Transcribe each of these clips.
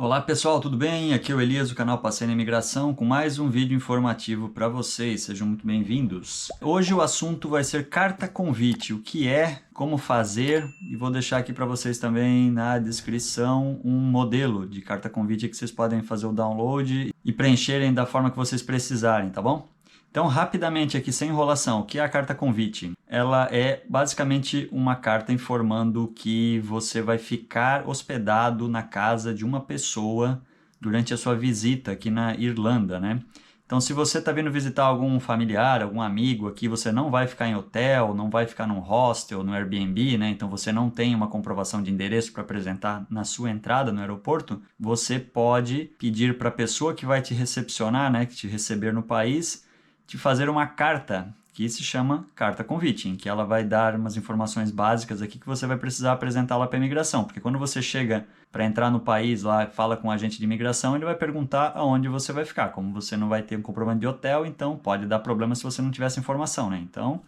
Olá pessoal, tudo bem? Aqui é o Elias do canal Passeio na Imigração com mais um vídeo informativo para vocês. Sejam muito bem-vindos. Hoje o assunto vai ser carta convite, o que é, como fazer, e vou deixar aqui para vocês também na descrição um modelo de carta convite que vocês podem fazer o download e preencherem da forma que vocês precisarem, tá bom? Então, rapidamente aqui, sem enrolação, o que é a carta convite? Ela é basicamente uma carta informando que você vai ficar hospedado na casa de uma pessoa durante a sua visita aqui na Irlanda, né? Então, se você está vindo visitar algum familiar, algum amigo aqui, você não vai ficar em hotel, não vai ficar num hostel, no Airbnb, né? Então, você não tem uma comprovação de endereço para apresentar na sua entrada no aeroporto, você pode pedir para a pessoa que vai te recepcionar, né, que te receber no país, de fazer uma carta que se chama carta convite, em que ela vai dar umas informações básicas aqui que você vai precisar apresentar lá para a imigração, porque quando você chega para entrar no país lá, fala com o agente de imigração, ele vai perguntar aonde você vai ficar. Como você não vai ter um comprovante de hotel, então pode dar problema se você não tiver essa informação, né? Então,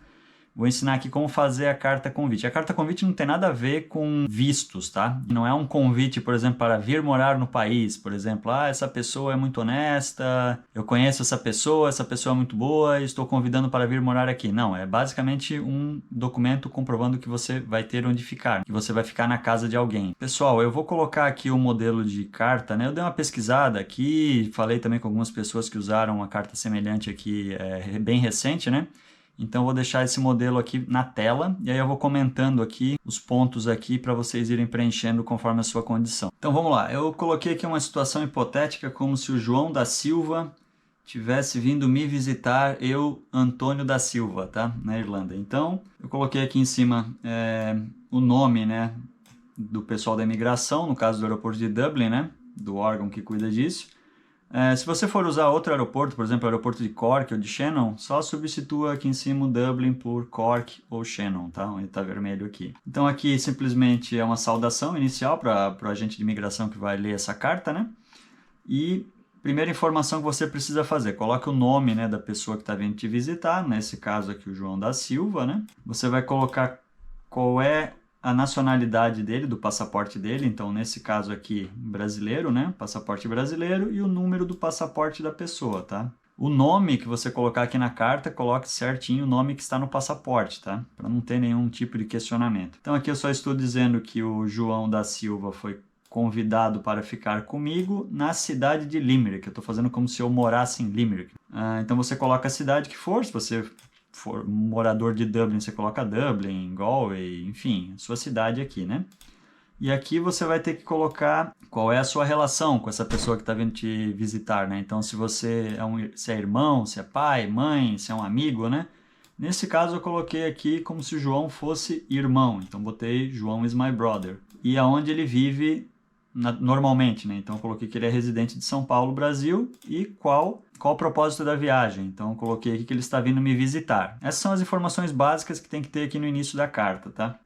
vou ensinar aqui como fazer a carta convite. A carta convite não tem nada a ver com vistos, tá? Não é um convite, por exemplo, para vir morar no país. Por exemplo, essa pessoa é muito honesta, eu conheço essa pessoa é muito boa e estou convidando para vir morar aqui. Não, é basicamente um documento comprovando que você vai ter onde ficar, que você vai ficar na casa de alguém. Pessoal, eu vou colocar aqui o modelo de carta, né? Eu dei uma pesquisada aqui, falei também com algumas pessoas que usaram uma carta semelhante aqui, bem recente, né? Então, eu vou deixar esse modelo aqui na tela e aí eu vou comentando aqui os pontos aqui para vocês irem preenchendo conforme a sua condição. Então, vamos lá. Eu coloquei aqui uma situação hipotética como se o João da Silva tivesse vindo me visitar, eu, Antônio da Silva, tá? Na Irlanda. Então, eu coloquei aqui em cima o nome, né, do pessoal da imigração, no caso do aeroporto de Dublin, né, do órgão que cuida disso. Se você for usar outro aeroporto, por exemplo, o aeroporto de Cork ou de Shannon, só substitua aqui em cima o Dublin por Cork ou Shannon, tá? Onde está vermelho aqui. Então aqui simplesmente é uma saudação inicial para o agente de imigração que vai ler essa carta, né? E primeira informação que você precisa fazer, coloque o nome, né, da pessoa que está vindo te visitar, nesse caso aqui o João da Silva, né? Você vai colocar qual é a nacionalidade dele, do passaporte dele, então nesse caso aqui brasileiro, né, passaporte brasileiro, e o número do passaporte da pessoa, tá? O nome que você colocar aqui na carta, coloque certinho o nome que está no passaporte, tá? Para não ter nenhum tipo de questionamento. Então aqui eu só estou dizendo que o João da Silva foi convidado para ficar comigo na cidade de Limerick. Eu estou fazendo como se eu morasse em Limerick. Então você coloca a cidade que for, se você for morador de Dublin, você coloca Dublin, Galway, enfim, sua cidade aqui, né? E aqui você vai ter que colocar qual é a sua relação com essa pessoa que está vindo te visitar, né? Então, se você se é irmão, se é pai, mãe, se é um amigo, né? Nesse caso, eu coloquei aqui como se o João fosse irmão. Então, botei João is my brother. E aonde ele vive normalmente, né? Então, eu coloquei que ele é residente de São Paulo, Brasil, e qual o propósito da viagem. Então, eu coloquei aqui que ele está vindo me visitar. Essas são as informações básicas que tem que ter aqui no início da carta, tá?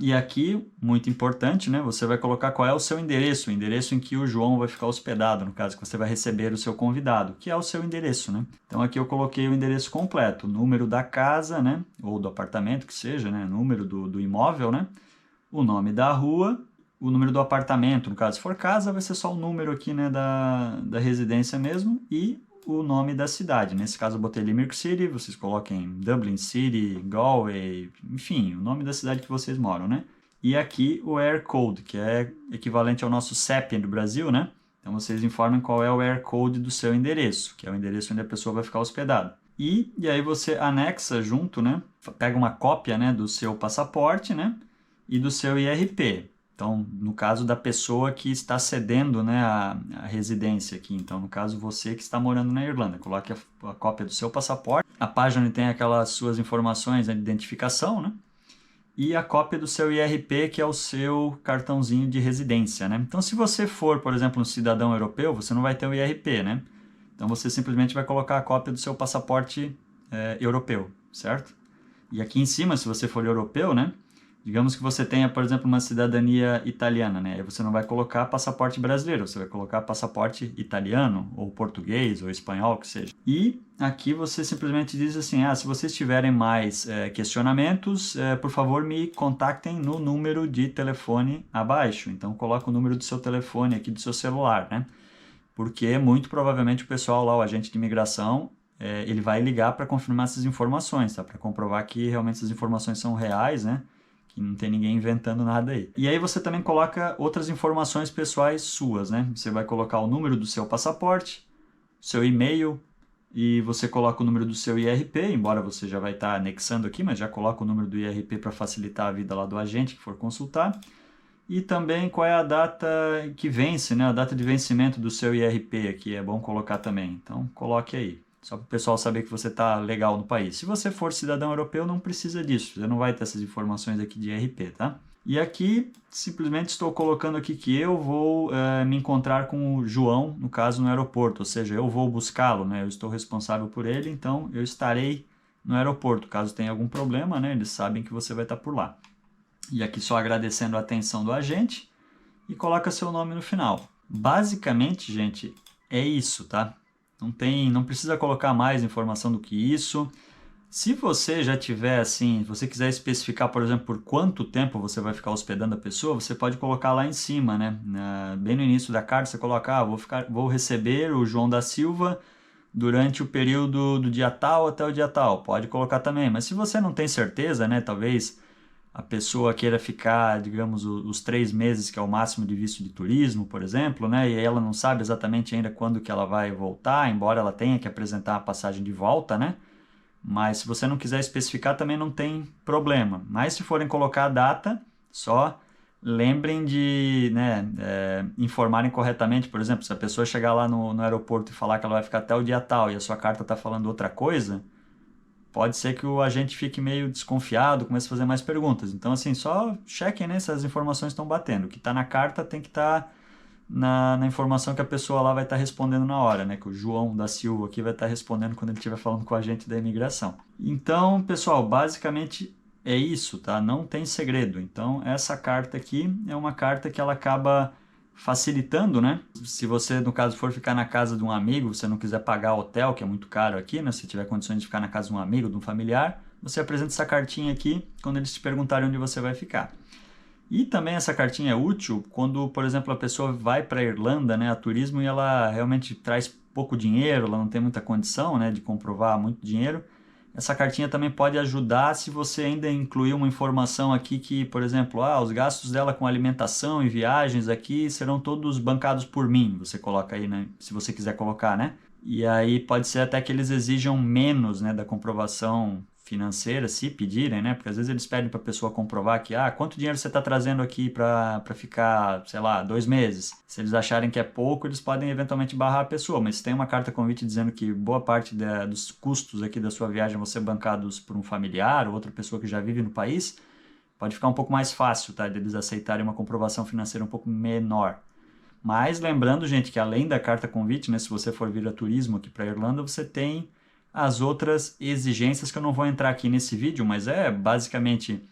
E aqui, muito importante, né? Você vai colocar qual é o seu endereço, o endereço em que o João vai ficar hospedado, no caso que você vai receber o seu convidado, que é o seu endereço, né? Então, aqui eu coloquei o endereço completo, o número da casa, né? Ou do apartamento, que seja, né? Número do imóvel, né? O nome da rua, o número do apartamento, no caso, se for casa, vai ser só o número aqui, né, da residência mesmo, e o nome da cidade. Nesse caso eu botei Limerick City, vocês coloquem Dublin City, Galway, enfim, o nome da cidade que vocês moram, né? E aqui o Air Code, que é equivalente ao nosso CEP do Brasil, né? Então vocês informam qual é o Air Code do seu endereço, que é o endereço onde a pessoa vai ficar hospedada. E aí você anexa junto, né? Pega uma cópia, né, do seu passaporte, né? E do seu IRP. Então, no caso da pessoa que está cedendo, né, a residência aqui. Então, no caso, você que está morando na Irlanda. Coloque a cópia do seu passaporte, a página onde tem aquelas suas informações, né, de identificação, né? E a cópia do seu IRP, que é o seu cartãozinho de residência, né? Então, se você for, por exemplo, um cidadão europeu, você não vai ter o IRP, né? Então, você simplesmente vai colocar a cópia do seu passaporte europeu, certo? E aqui em cima, se você for europeu, né? Digamos que você tenha, por exemplo, uma cidadania italiana, né? Aí você não vai colocar passaporte brasileiro, você vai colocar passaporte italiano, ou português, ou espanhol, que seja. E aqui você simplesmente diz assim, se vocês tiverem mais questionamentos, por favor me contactem no número de telefone abaixo. Então coloca o número do seu telefone aqui do seu celular, né? Porque muito provavelmente o pessoal lá, o agente de imigração, ele vai ligar para confirmar essas informações, tá? Para comprovar que realmente essas informações são reais, né? Que não tem ninguém inventando nada aí. E aí você também coloca outras informações pessoais suas, né? Você vai colocar o número do seu passaporte, seu e-mail, e você coloca o número do seu IRP, embora você já vai estar anexando aqui, mas já coloca o número do IRP para facilitar a vida lá do agente que for consultar. E também qual é a data que vence, né? A data de vencimento do seu IRP aqui, é bom colocar também. Então coloque aí, só para o pessoal saber que você está legal no país. Se você for cidadão europeu, não precisa disso, você não vai ter essas informações aqui de IRP, tá? E aqui, simplesmente estou colocando aqui que eu vou me encontrar com o João, no caso, no aeroporto, ou seja, eu vou buscá-lo, né? Eu estou responsável por ele, então eu estarei no aeroporto. Caso tenha algum problema, né? Eles sabem que você vai estar por lá. E aqui só agradecendo a atenção do agente e coloca seu nome no final. Basicamente, gente, é isso, tá? Não precisa colocar mais informação do que isso. Se você já tiver assim, se você quiser especificar, por exemplo, por quanto tempo você vai ficar hospedando a pessoa, você pode colocar lá em cima, né? Bem no início da carta você coloca, vou receber o João da Silva durante o período do dia tal até o dia tal. Pode colocar também, mas se você não tem certeza, né? Talvez a pessoa queira ficar, digamos, os 3 meses, que é o máximo de visto de turismo, por exemplo, né? E ela não sabe exatamente ainda quando que ela vai voltar, embora ela tenha que apresentar a passagem de volta, né? Mas se você não quiser especificar, também não tem problema. Mas se forem colocar a data, só lembrem de, né, informarem corretamente. Por exemplo, se a pessoa chegar lá no aeroporto e falar que ela vai ficar até o dia tal e a sua carta está falando outra coisa, pode ser que o agente fique meio desconfiado, comece a fazer mais perguntas. Então, assim, só chequem, né, se as informações estão batendo. O que está na carta tem que estar na informação que a pessoa lá vai estar respondendo na hora, né? Que o João da Silva aqui vai estar respondendo quando ele estiver falando com o agente da imigração. Então, pessoal, basicamente é isso, tá? Não tem segredo. Então, essa carta aqui é uma carta que ela acaba facilitando, né? Se você, no caso, for ficar na casa de um amigo, você não quiser pagar hotel, que é muito caro aqui, né? Se tiver condições de ficar na casa de um amigo, de um familiar, você apresenta essa cartinha aqui quando eles te perguntarem onde você vai ficar. E também essa cartinha é útil quando, por exemplo, a pessoa vai para a Irlanda, né, a turismo, e ela realmente traz pouco dinheiro, ela não tem muita condição, né, de comprovar muito dinheiro. Essa cartinha também pode ajudar se você ainda incluir uma informação aqui que, por exemplo, os gastos dela com alimentação e viagens aqui serão todos bancados por mim. Você coloca aí, né, se você quiser colocar, né? E aí pode ser até que eles exijam menos, né, da comprovação financeira, se pedirem, né? Porque às vezes eles pedem para a pessoa comprovar que, quanto dinheiro você está trazendo aqui para ficar, sei lá, 2 meses. Se eles acharem que é pouco, eles podem eventualmente barrar a pessoa, mas se tem uma carta convite dizendo que boa parte dos custos aqui da sua viagem vão ser bancados por um familiar ou outra pessoa que já vive no país, pode ficar um pouco mais fácil, tá? De eles aceitarem uma comprovação financeira um pouco menor. Mas lembrando, gente, que além da carta convite, né, se você for vir a turismo aqui para a Irlanda, você tem as outras exigências que eu não vou entrar aqui nesse vídeo, mas é basicamente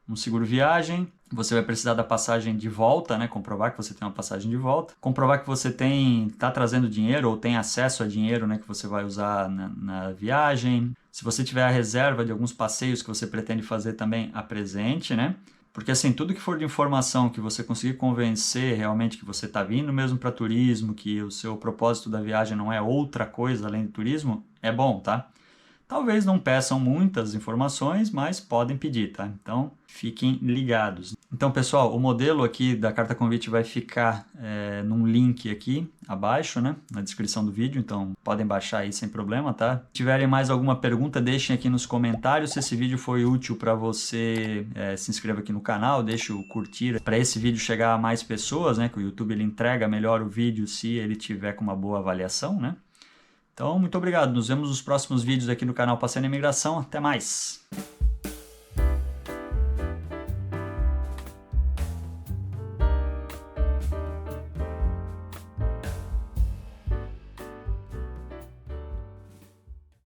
um seguro viagem, você vai precisar da passagem de volta, né? Comprovar que você tem uma passagem de volta, comprovar que você está trazendo dinheiro ou tem acesso a dinheiro, né, que você vai usar na viagem. Se você tiver a reserva de alguns passeios que você pretende fazer também, apresente, né? Porque assim, tudo que for de informação que você conseguir convencer realmente que você está vindo mesmo para turismo, que o seu propósito da viagem não é outra coisa além de turismo, é bom, tá? Talvez não peçam muitas informações, mas podem pedir, tá? Então, fiquem ligados. Então, pessoal, o modelo aqui da carta convite vai ficar num link aqui abaixo, né? Na descrição do vídeo, então podem baixar aí sem problema, tá? Se tiverem mais alguma pergunta, deixem aqui nos comentários. Se esse vídeo foi útil para você, se inscreva aqui no canal, deixe o curtir para esse vídeo chegar a mais pessoas, né? Que o YouTube ele entrega melhor o vídeo se ele tiver com uma boa avaliação, né? Então, muito obrigado. Nos vemos nos próximos vídeos aqui no canal Passeio na Imigração. Até mais!